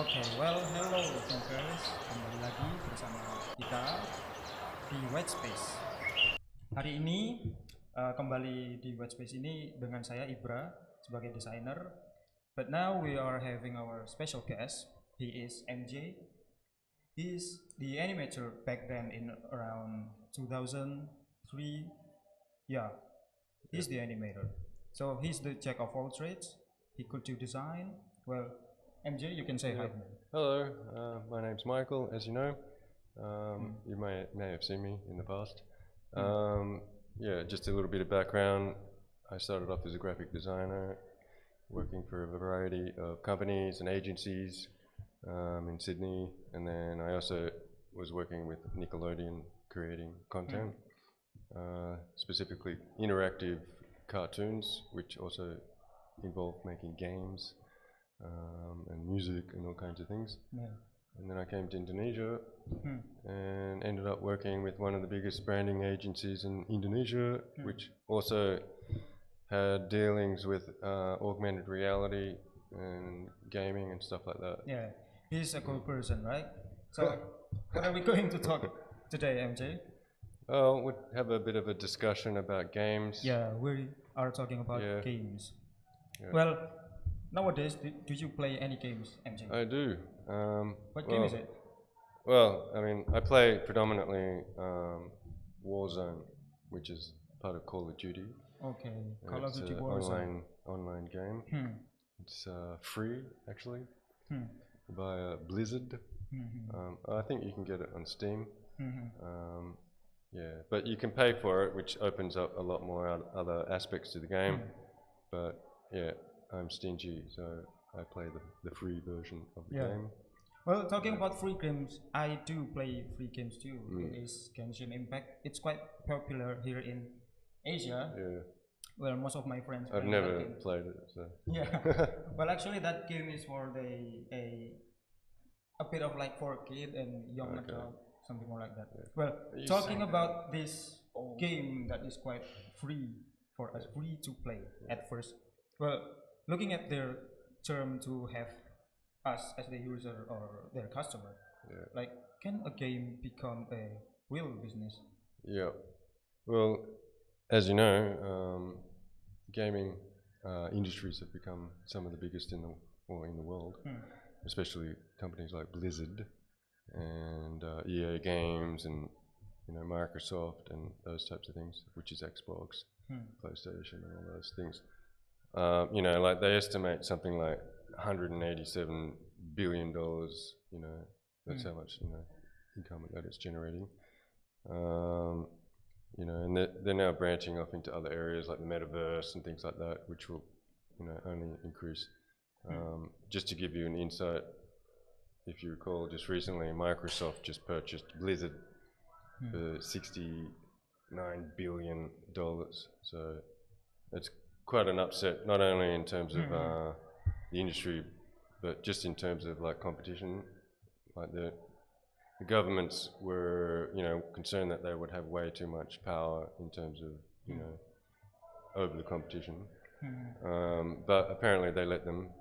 Hello thinkers, kembali lagi bersama kita di White Space. Hari ini kembali di White Space ini dengan saya Ibra sebagai desainer. But now we are having our special guest. He is MJ. He is the animator back then in around 2003. Yeah, he's the animator. So he's the jack of all trades. He could do design. Well, MJ, you can say hi. Hello, my name's Michael, as you know. You may have seen me in the past. Yeah, just a little bit of background. I started off as a graphic designer, working for a variety of companies and agencies in Sydney, and then I also was working with Nickelodeon creating content, specifically interactive cartoons, which also involved making games and music and all kinds of things. Yeah. And then I came to Indonesia and ended up working with one of the biggest branding agencies in Indonesia, which also had dealings with augmented reality and gaming and stuff like that. Yeah, he's a cool person, right? So, what are we going to talk today, MJ? Well, we'll have a bit of a discussion about games. Yeah, we are talking about games. Yeah. Well, nowadays, do you play any games, MJ? I do. What game is it? Well, I mean, I play predominantly Warzone, which is part of Call of Duty. Okay, Call of Duty It's Warzone. online game. It's free, actually, by Blizzard. I think you can get it on Steam. Yeah, but you can pay for it, which opens up a lot more other aspects to the game. But yeah, I'm stingy, so I play the free version of the game. Well, talking about free games, I do play free games too. It is Genshin Impact. It's quite popular here in Asia. Yeah. Well, most of my friends. I've never played it, so. Yeah. Well, actually, that game is for a bit of like for kid and young adult, something more like that. Yeah. Well, talking about this game that is quite free for us, free to play at first. Well, looking at their term to have us as the user or their customer, like, can a game become a real business? Yeah. Well, as you know, gaming industries have become some of the biggest in the world, especially companies like Blizzard and EA Games and Microsoft and those types of things, which is Xbox, PlayStation, and all those things. Like they estimate something like $187 billion. That's how much income that it's generating. And they're now branching off into other areas like the metaverse and things like that, which will only increase. Just to give you an insight, if you recall, just recently Microsoft just purchased Blizzard for $69 billion. So it's quite an upset, not only in terms of the industry, but just in terms of like competition. Like the governments were, concerned that they would have way too much power in terms of, over the competition. But apparently they let them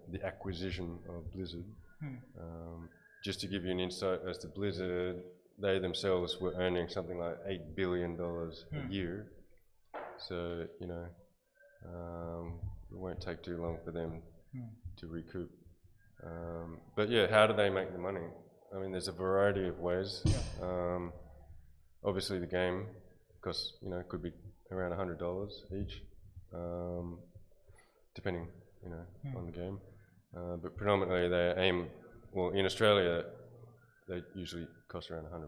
the acquisition of Blizzard. Just to give you an insight as to Blizzard, they themselves were earning something like $8 billion a year. So, it won't take too long for them to recoup. But yeah, how do they make the money? I mean, there's a variety of ways. Obviously the game costs, could be around $100 each, depending, on the game. But predominantly they aim, well, in Australia, they usually cost around $100.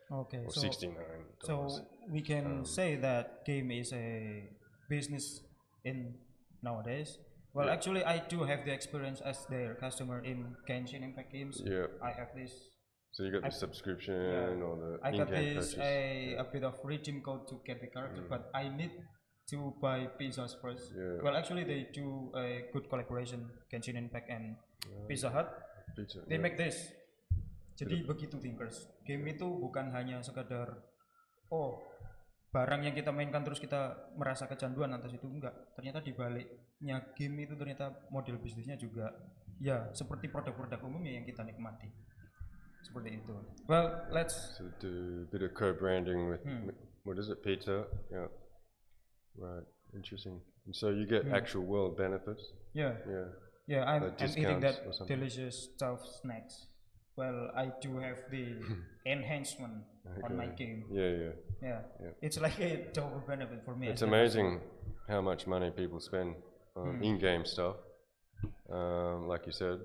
Okay, or so $69. So we can say that game is a business in nowadays. Well, actually, I do have the experience as their customer in Genshin Impact games. Yeah. I have this. So you got the subscription or the I got in-game this purchase. a bit of redeem code to get the character, but I need to buy pizzas first. Yeah. Well, actually, they do a good collaboration, Genshin Impact and Pizza Hut. They make this. Jadi begitu thinkers, game itu bukan hanya sekadar barang yang kita mainkan terus kita merasa kecanduan atas itu, enggak. Ternyata di balik masuknya game itu ternyata model bisnisnya juga ya seperti produk-produk umumnya yang kita nikmati. Seperti itu. Well, let's So do a bit of co-branding with what is it, pizza? Yeah. Right. Interesting. And so you get actual world benefits. yeah. Yeah. Yeah, I'm eating discounts that or something. delicious stuffed snacks. Well, I do have the enhancement on my game. Yeah. Yeah. It's like a double benefit for me. It's amazing how much money people spend on in-game stuff, like you said,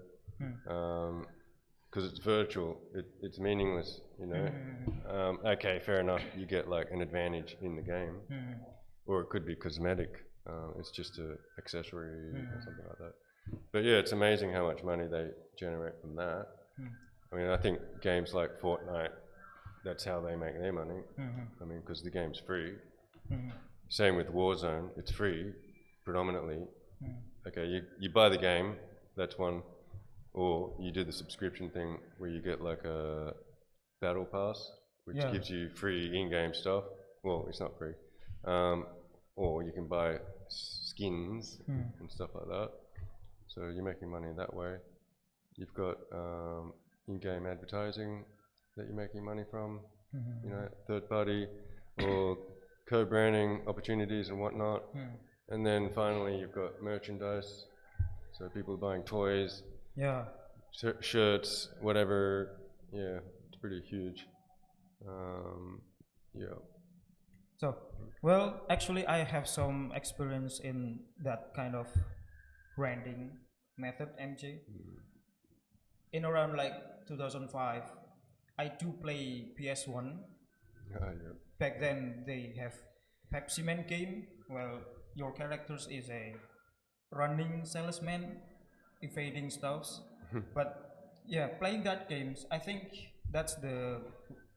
because it's virtual. It's meaningless, you know. Okay, fair enough. You get like an advantage in the game, or it could be cosmetic. It's just an accessory or something like that. But yeah, it's amazing how much money they generate from that. I mean, I think games like Fortnite, that's how they make their money. I mean, because the game's free. Same with Warzone, it's free, predominantly. Okay, you buy the game, that's one, or you do the subscription thing where you get like a battle pass, which gives you free in-game stuff. Well, it's not free. Or you can buy skins and stuff like that. So you're making money that way. You've got in-game advertising that you're making money from, you know, third party or co-branding opportunities and whatnot. And then finally you've got merchandise. So people are buying toys, shirts, whatever. Yeah, it's pretty huge. Yeah. So, well, actually, I have some experience in that kind of branding method, MJ. In around like 2005, I do play PS1. Back then, they have Pepsi Man game. Well, your characters is a running salesman, evading stuffs. But yeah, playing that games, I think that's the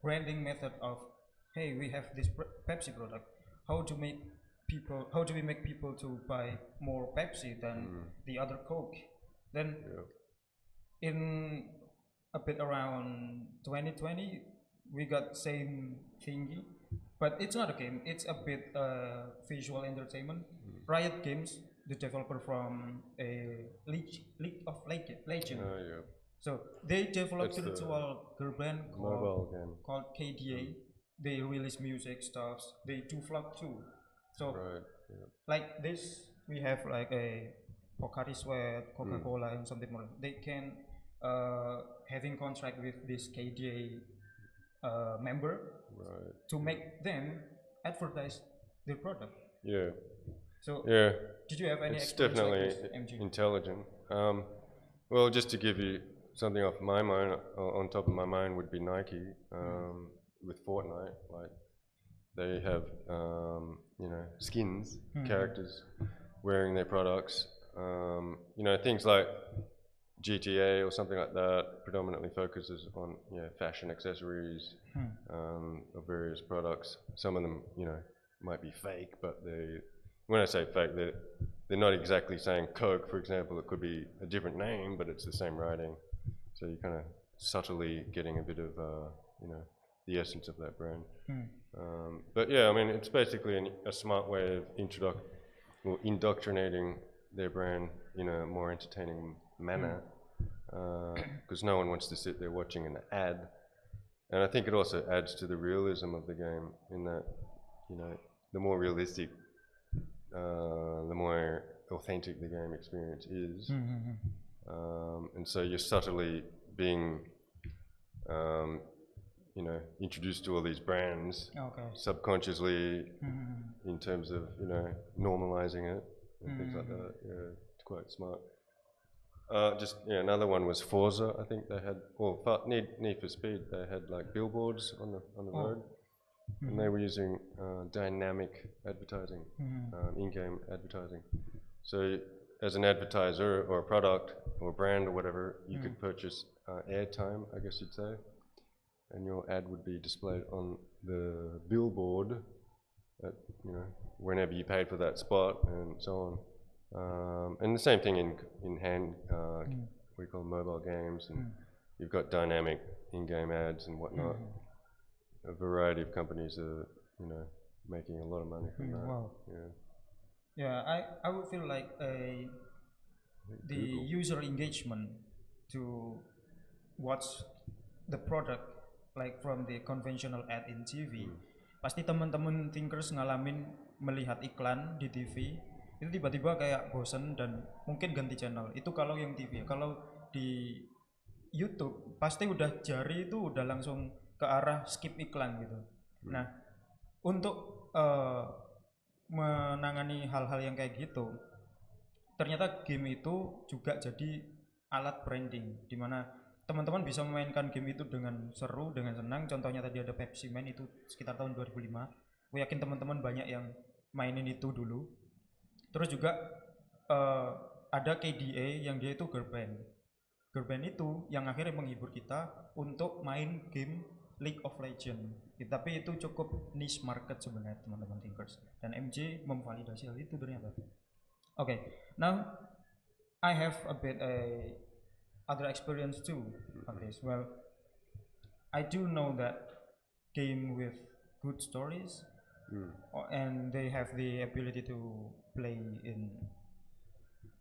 branding method of, hey, we have this Pepsi product. How do we make people to buy more Pepsi than the other Coke? Then in a bit around 2020, we got same thingy, but it's not a game. It's a bit visual entertainment. Riot Games, the developer from a League of Legends. So they developed virtual girl band called KDA. They release music stuffs. They do vlog too. So like this, we have like a Pocari Sweat, Coca-Cola, and something more. They can having contract with this KDA member to make them advertise their product. Yeah. So did you have any it's experience definitely like this, MG? intelligent. Well, just to give you something off my mind, on top of my mind would be Nike with Fortnite. Like they have, you know, skins, characters wearing their products. You know, things like GTA or something like that predominantly focuses on fashion accessories of various products. Some of them, you know, might be fake, but when I say fake, they're not exactly saying Coke, for example. It could be a different name, but it's the same writing. So you're kind of subtly getting a bit of, you know, the essence of that brand. But yeah, I mean, it's basically a smart way of indoctrinating their brand in a more entertaining manner, because no one wants to sit there watching an ad. And I think it also adds to the realism of the game in that, you know, the more realistic, the more authentic the game experience is. And so you're subtly being, you know, introduced to all these brands subconsciously in terms of, you know, normalizing it and things like that. Yeah, it's quite smart. Another one was Forza. I think they had, Need for Speed. They had like billboards on the road, and they were using dynamic advertising, in-game advertising. So as an advertiser or a product or a brand or whatever, you could purchase airtime, I guess you'd say, and your ad would be displayed on the billboard at, you know, whenever you paid for that spot and so on. And the same thing in hand, we call mobile games, and you've got dynamic in-game ads and whatnot. A variety of companies are, you know, making a lot of money from that. Wow. Yeah. Yeah, I would feel like the Google. user engagement to watch the product like from the conventional ad in TV. Pasti teman-teman thinkers ngalamin melihat iklan di TV itu tiba-tiba kayak bosen dan mungkin ganti channel. Itu kalau yang TV. Kalau di YouTube pasti udah jari itu udah langsung ke arah skip iklan gitu. Nah, untuk menangani hal-hal yang kayak gitu, ternyata game itu juga jadi alat branding di mana teman-teman bisa memainkan game itu dengan seru, dengan senang. Contohnya tadi ada Pepsi Man itu sekitar tahun 2005. Aku yakin teman-teman banyak yang mainin itu dulu. Terus juga eh, ada KDA yang dia itu girl band. Girl band itu yang akhirnya menghibur kita untuk main game League of Legends. Tapi itu cukup niche market sebenarnya teman-teman thinkers. Dan MJ memvalidasi hal itu ternyata. Okay, now I have a bit other experience too on this. Well, I do know that game with good stories, and they have the ability to play in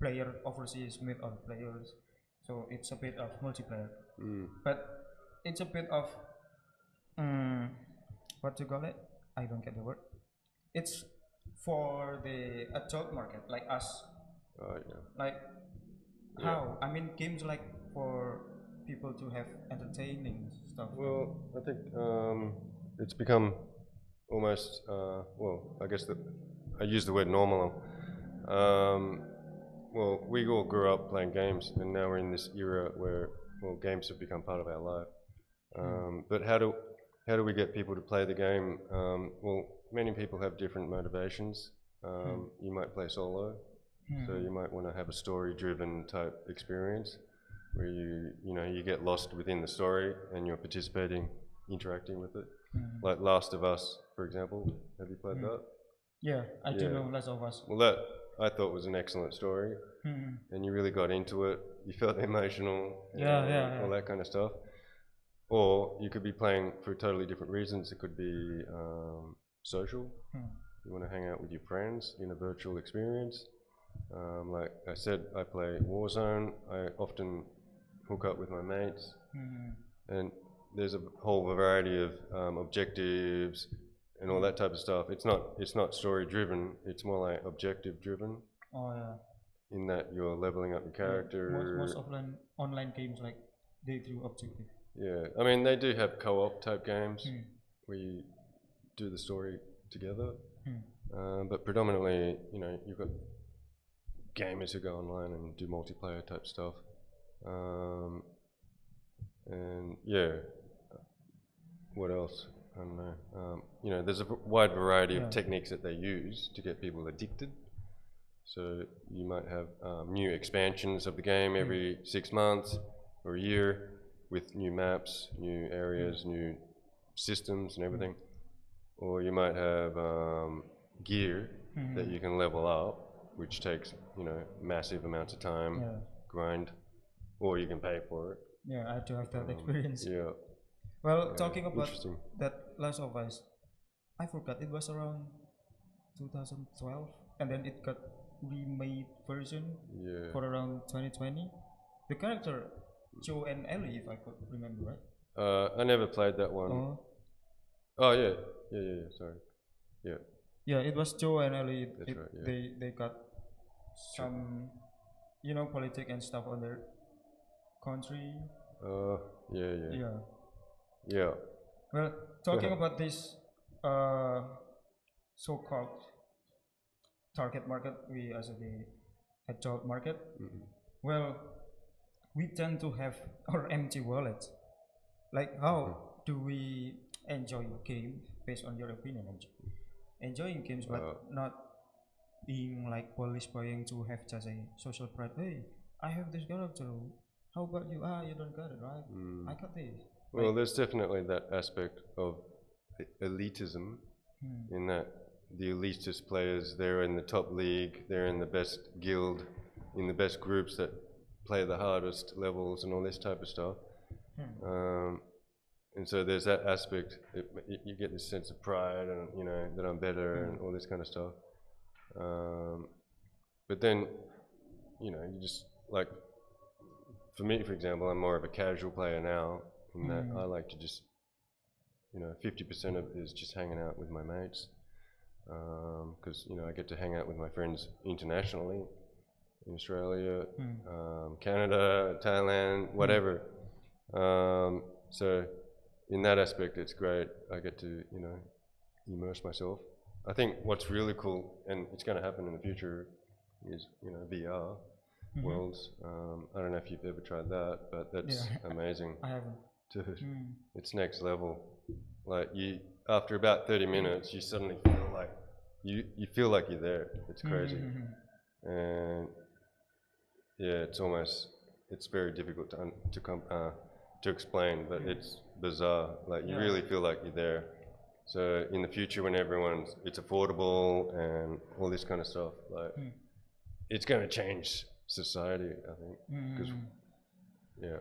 player overseas with other players. So it's a bit of multiplayer, but it's a bit of what you call it? I don't get the word. It's for the adult market like us. Yeah. Like how? I mean, games like for people to have entertaining stuff. Well, I think it's become almost, well, I guess that I use the word normal. Well, we all grew up playing games, and now we're in this era where, well, games have become part of our life. But how do we get people to play the game? Well, many people have different motivations. You might play solo, so you might want to have a story-driven type experience where you get lost within the story and you're participating, interacting with it. Like Last of Us, for example. Have you played that? Yeah, I do Yeah. know Last of Us. Well, that I thought was an excellent story, and you really got into it. You felt emotional, Yeah. all that kind of stuff. Or you could be playing for totally different reasons. It could be social. You want to hang out with your friends in a virtual experience. Like I said, I play Warzone. I often hook up with my mates, and there's a whole variety of objectives and all that type of stuff. It's not story driven. It's more like objective driven. Oh yeah. In that you're leveling up your character. Most offline online games like they do objective. Yeah, I mean they do have co-op type games where you do the story together, but predominantly, you've got gamers who go online and do multiplayer type stuff, and yeah, what else? I don't know. There's a wide variety of techniques that they use to get people addicted. So you might have new expansions of the game every 6 months or a year with new maps, new areas, new systems and everything. Or you might have gear that you can level up, which takes, massive amounts of time, grind, or you can pay for it. Yeah, I do have that experience. Yeah. Well, talking about Interesting. that Last of Us, I forgot it was around 2012, and then it got remade version for around 2020. The character Joe and Ellie, if I could remember right. I never played that one. Oh yeah. Sorry. Yeah. Yeah, it was Joe and Ellie. That's right. Yeah. They got some, politics and stuff on their country. Yeah. Well, talking about this so-called target market, we as the adult market, well, we tend to have our empty wallets. Like, how do we enjoy games based on your opinion, MJ? Enjoying games, but not being like polish buying to have just a social pride. Hey, I have this character. How about you? You don't got it, right? I got this. Well, there's definitely that aspect of elitism in that the elitist players, they're in the top league, they're in the best guild, in the best groups that play the hardest levels and all this type of stuff. And so there's that aspect. You get this sense of pride and, that I'm better and all this kind of stuff. But then, you know, you just like, for me, for example, I'm more of a casual player now, in that I like to just, you know, 50% of it is just hanging out with my mates, because you know I get to hang out with my friends internationally, in Australia, Canada, Thailand, whatever. So in that aspect, it's great. I get to, you know, immerse myself. I think what's really cool, and it's going to happen in the future, is, you know, VR worlds. I don't know if you've ever tried that, but that's amazing. I haven't. Dude, it's next level. Like you, after about 30 minutes, you suddenly feel like you feel like you're there. It's crazy, and yeah, it's very difficult to explain, but it's bizarre. Like you really feel like you're there. So in the future, when it's affordable and all this kind of stuff, like it's going to change society, I think, because yeah,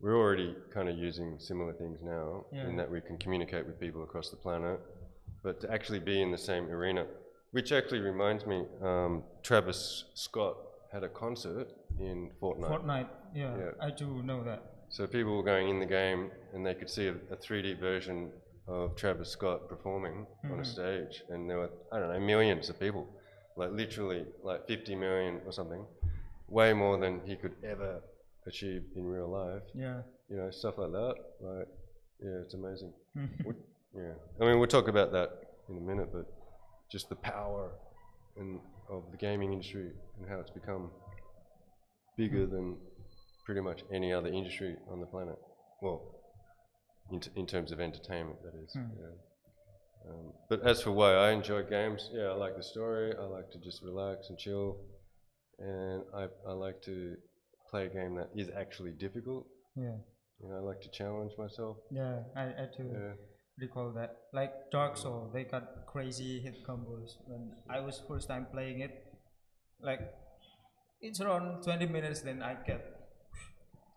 we're already kind of using similar things now, in that we can communicate with people across the planet, but to actually be in the same arena, which actually reminds me, Travis Scott had a concert in Fortnite. Fortnite, yeah, I do know that. So people were going in the game and they could see a 3D version of Travis Scott performing on a stage, and there were, I don't know, millions of people, like literally like 50 million or something, way more than he could ever achieve in real life. Yeah. You know, stuff like that. Like, yeah, it's amazing. Yeah, I mean, we'll talk about that in a minute, but just the power of the gaming industry and how it's become bigger than pretty much any other industry on the planet. Well, in terms of entertainment, that is. Yeah. But as for why I enjoy games, yeah, I like the story. I like to just relax and chill, and I like to play a game that is actually difficult. Yeah. You know, I like to challenge myself. Yeah, I too recall that. Like Dark Souls, they got crazy hit combos. When I was first time playing it, like it's around 20 minutes, then I get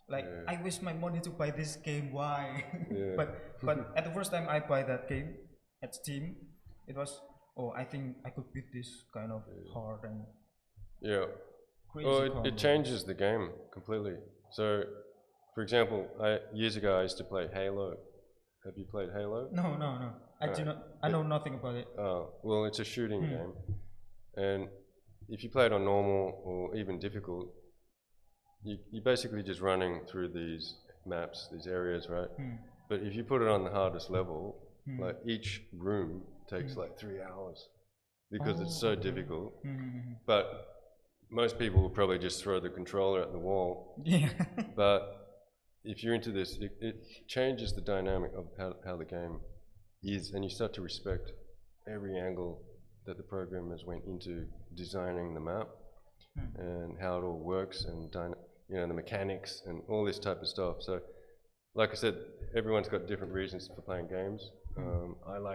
like I wish my money to buy this game. Why? but at the first time I buy that game at Steam, it was, oh, I think I could beat this kind of hard and crazy. Well, it changes the game completely. So, for example, years ago I used to play Halo. Have you played Halo? No. I do not. I know nothing about it. Oh, well, it's a shooting game, and if you play it on normal or even difficult, you're basically just running through these maps, these areas, right? But if you put it on the hardest level, like each room takes like 3 hours because it's so difficult. But most people will probably just throw the controller at the wall. Yeah. But if you're into this, it changes the dynamic of how the game is, and you start to respect every angle that the programmers went into designing the map and how it all works, and you know, the mechanics and all this type of stuff. So, like I said, everyone's got different reasons for playing games. I